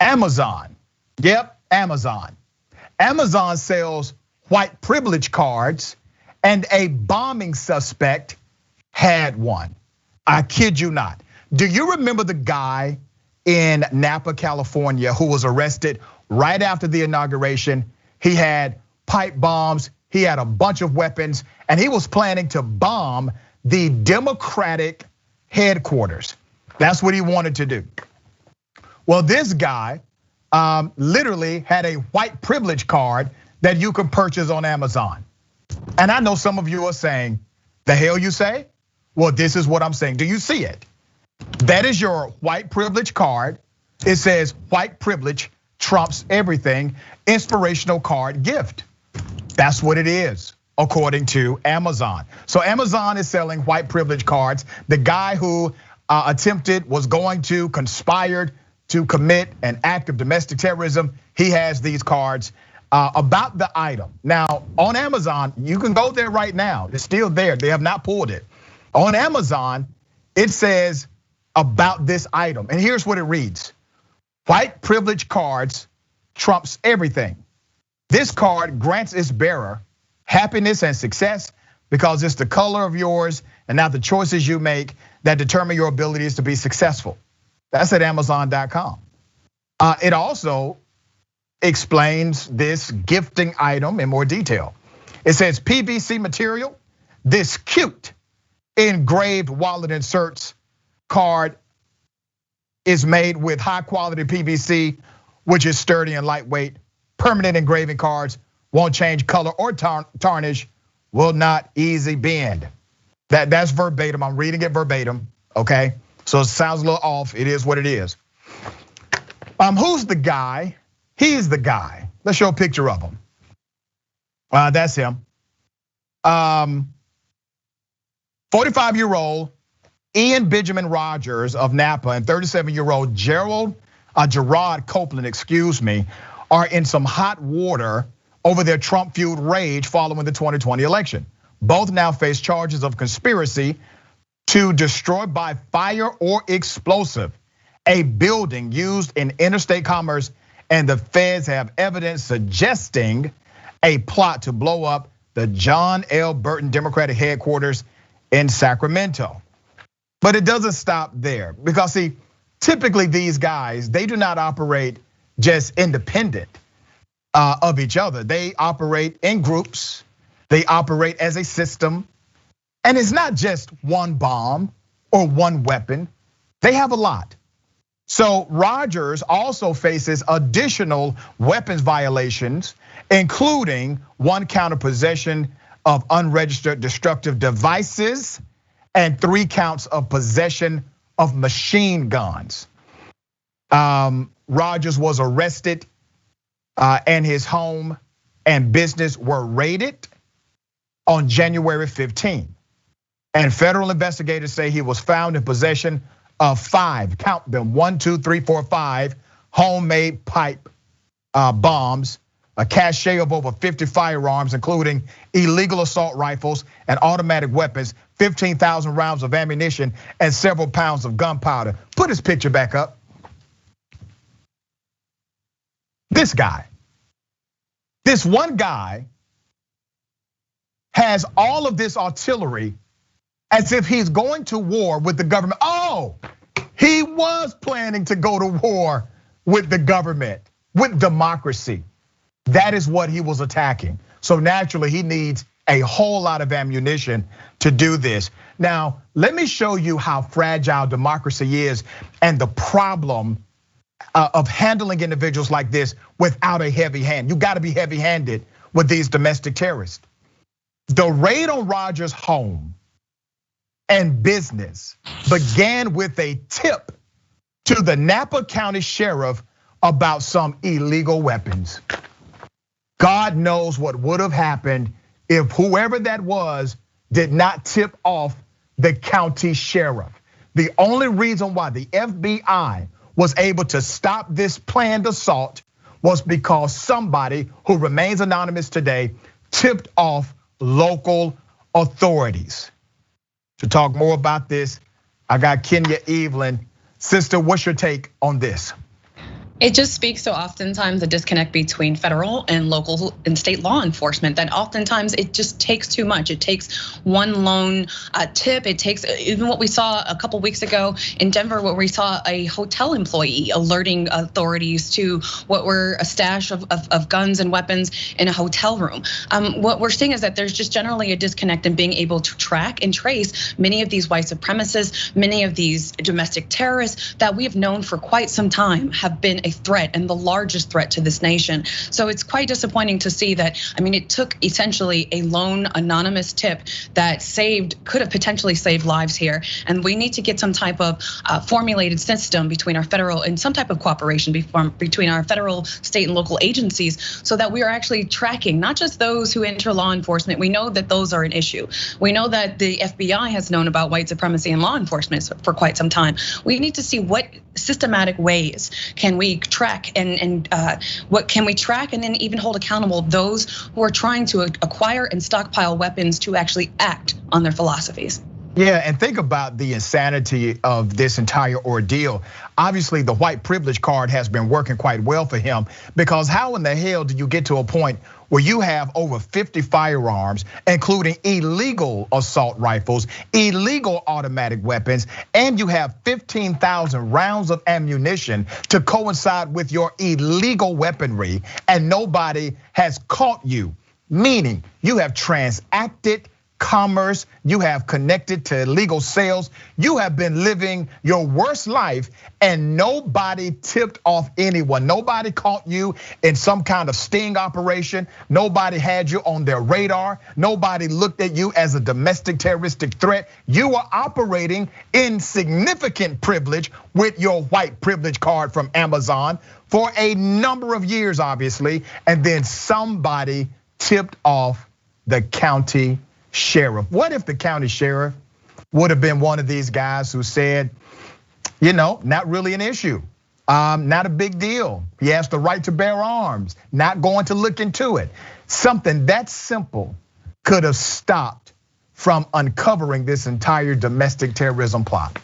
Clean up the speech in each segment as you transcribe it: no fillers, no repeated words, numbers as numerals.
Amazon, yep, Amazon. Amazon sells white privilege cards, and a bombing suspect had one. I kid you not. Do you remember the guy in Napa, California, who was arrested right after the inauguration? He had pipe bombs, he had a bunch of weapons, and he was planning to bomb the Democratic headquarters. That's what he wanted to do. Well, this guy literally had a white privilege card that you could purchase on Amazon. And I know some of you are saying, the hell you say? Well, this is what I'm saying. Do you see it? That is your white privilege card. It says white privilege trumps everything. Inspirational card gift. That's what it is, according to Amazon. So Amazon is selling white privilege cards. The guy who was going to conspired to commit an act of domestic terrorism, he has these cards. About the item. Now, on Amazon, you can go there right now. It's still there. They have not pulled it. On Amazon, it says about this item. And here's what it reads. White privilege cards trumps everything. This card grants its bearer happiness and success because it's the color of yours and not the choices you make that determine your abilities to be successful. That's at Amazon.com. It also explains this gifting item in more detail. It says PVC material, this cute engraved wallet inserts card is made with high quality PVC, which is sturdy and lightweight. Permanent engraving cards won't change color or tarnish, will not easy bend. That's verbatim, I'm reading it verbatim, okay? So it sounds a little off, it is what it is. Who's the guy? He's the guy. Let's show a picture of him. That's him. 45-year-old Ian Benjamin Rogers of Napa and 37-year-old Jarrod Copeland, are in some hot water over their Trump-fueled rage following the 2020 election. Both now face charges of conspiracy to destroy by fire or explosive a building used in interstate commerce, and the feds have evidence suggesting a plot to blow up the John L. Burton Democratic Headquarters in Sacramento. But it doesn't stop there, because see, typically these guys, they do not operate just independent of each other. They operate in groups, they operate as a system, and it's not just one bomb or one weapon, they have a lot. So Rogers also faces additional weapons violations, including 1 count of possession of unregistered destructive devices and 3 counts of possession of machine guns. Rogers was arrested and his home and business were raided on January 15th. And federal investigators say he was found in possession of 5, count them, 1, 2, 3, 4, 5 homemade pipe bombs, a cache of over 50 firearms, including illegal assault rifles and automatic weapons, 15,000 rounds of ammunition, and several pounds of gunpowder. Put his picture back up. This guy, this one guy has all of this artillery as if he's going to war with the government. Oh, he was planning to go to war with the government, with democracy. That is what he was attacking. So naturally, he needs a whole lot of ammunition to do this. Now, let me show you how fragile democracy is and the problem of handling individuals like this without a heavy hand. You gotta be heavy-handed with these domestic terrorists. The raid on Rogers' home and business began with a tip to the Napa County Sheriff about some illegal weapons. God knows what would have happened if whoever that was did not tip off the county sheriff. The only reason why the FBI was able to stop this planned assault was because somebody who remains anonymous today tipped off local authorities. To talk more about this, I got Kenya Evelyn. Sister, what's your take on this? It just speaks to oftentimes the disconnect between federal and local and state law enforcement, that oftentimes it just takes too much. It takes one lone tip. It takes even what we saw a couple weeks ago in Denver, where we saw a hotel employee alerting authorities to what were a stash of guns and weapons in a hotel room. What we're seeing is that there's just generally a disconnect in being able to track and trace many of these white supremacists, many of these domestic terrorists that we have known for quite some time have been a threat and the largest threat to this nation. So it's quite disappointing to see that. I mean, it took essentially a lone anonymous tip that could have potentially saved lives here. And we need to get some type of formulated system between our federal and some type of cooperation between our federal, state, and local agencies, so that we are actually tracking not just those who enter law enforcement. We know that those are an issue. We know that the FBI has known about white supremacy in law enforcement for quite some time. We need to see what systematic ways can we track and what can we track and then even hold accountable those who are trying to acquire and stockpile weapons to actually act on their philosophies. Yeah, and think about the insanity of this entire ordeal. Obviously, the white privilege card has been working quite well for him, because how in the hell do you get to a point where you have over 50 firearms, including illegal assault rifles, illegal automatic weapons, and you have 15,000 rounds of ammunition to coincide with your illegal weaponry, and nobody has caught you? Meaning you have transacted commerce, you have connected to illegal sales, you have been living your worst life, and nobody tipped off anyone. Nobody caught you in some kind of sting operation. Nobody had you on their radar. Nobody looked at you as a domestic terroristic threat. You were operating in significant privilege with your white privilege card from Amazon for a number of years, obviously, and then somebody tipped off the county sheriff. What if the county sheriff would have been one of these guys who said, not really an issue, not a big deal. He has the right to bear arms, not going to look into it. Something that simple could have stopped from uncovering this entire domestic terrorism plot.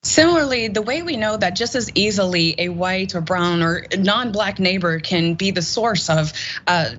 Similarly, the way we know that just as easily a white or brown or non-black neighbor can be the source of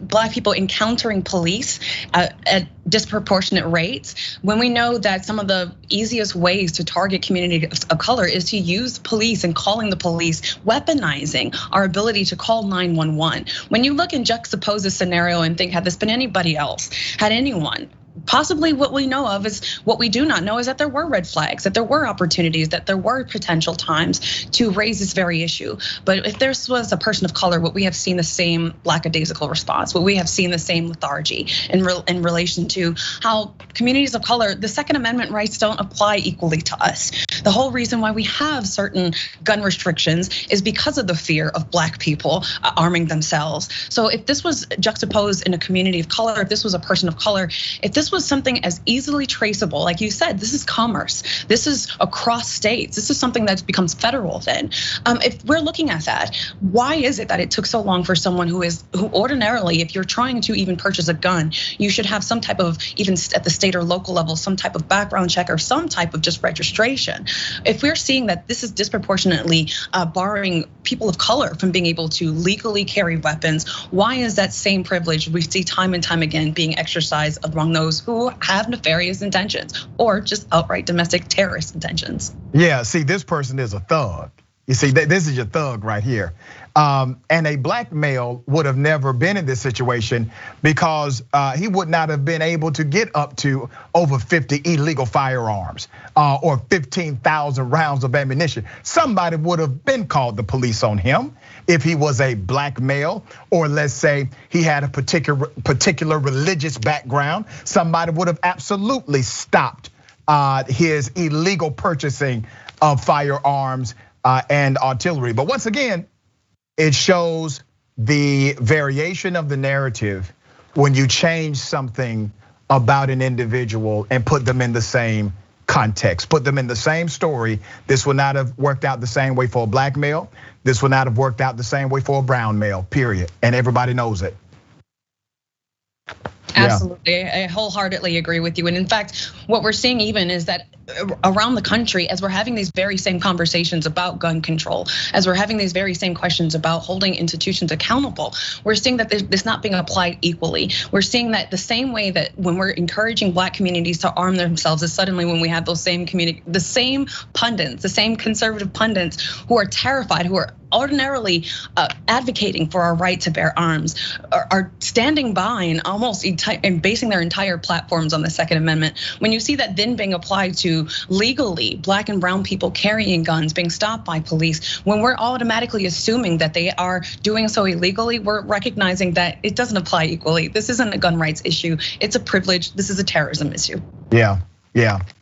black people encountering police at disproportionate rates, when we know that some of the easiest ways to target communities of color is to use police and calling the police, weaponizing our ability to call 911. When you look and juxtapose this scenario and think, had this been anybody else, had anyone, possibly what we know of is what we do not know is that there were red flags, that there were opportunities, that there were potential times to raise this very issue. But if this was a person of color, what we have seen the same lackadaisical response, what we have seen the same lethargy in relation to how communities of color, the Second Amendment rights don't apply equally to us. The whole reason why we have certain gun restrictions is because of the fear of black people arming themselves. So if this was juxtaposed in a community of color, if this was a person of color, if this was something as easily traceable, like you said, this is commerce, this is across states, this is something that becomes federal then. If we're looking at that, why is it that it took so long for someone who ordinarily, if you're trying to even purchase a gun, you should have some type of, even at the state or local level, some type of background check or some type of just registration. If we're seeing that this is disproportionately barring people of color from being able to legally carry weapons, why is that same privilege we see time and time again being exercised among those who have nefarious intentions or just outright domestic terrorist intentions? Yeah, see, this person is a thug. You see, this is your thug right here. And a black male would have never been in this situation because he would not have been able to get up to over 50 illegal firearms or 15,000 rounds of ammunition. Somebody would have been called the police on him if he was a black male, or let's say he had a particular religious background. Somebody would have absolutely stopped his illegal purchasing of firearms and artillery. But once again, it shows the variation of the narrative when you change something about an individual and put them in the same context, put them in the same story. This would not have worked out the same way for a black male. This would not have worked out the same way for a brown male, period. And everybody knows it. Absolutely, I wholeheartedly agree with you. And in fact, what we're seeing even is that around the country, as we're having these very same conversations about gun control, as we're having these very same questions about holding institutions accountable, we're seeing that it's not being applied equally. We're seeing that the same way that when we're encouraging Black communities to arm themselves is suddenly when we have those same the same pundits, the same conservative pundits who are terrified, who are ordinarily advocating for our right to bear arms, are standing by and basing their entire platforms on the Second Amendment. When you see that then being applied to legally Black and brown people carrying guns, being stopped by police, when we're automatically assuming that they are doing so illegally, we're recognizing that it doesn't apply equally. This isn't a gun rights issue, it's a privilege, this is a terrorism issue. Yeah.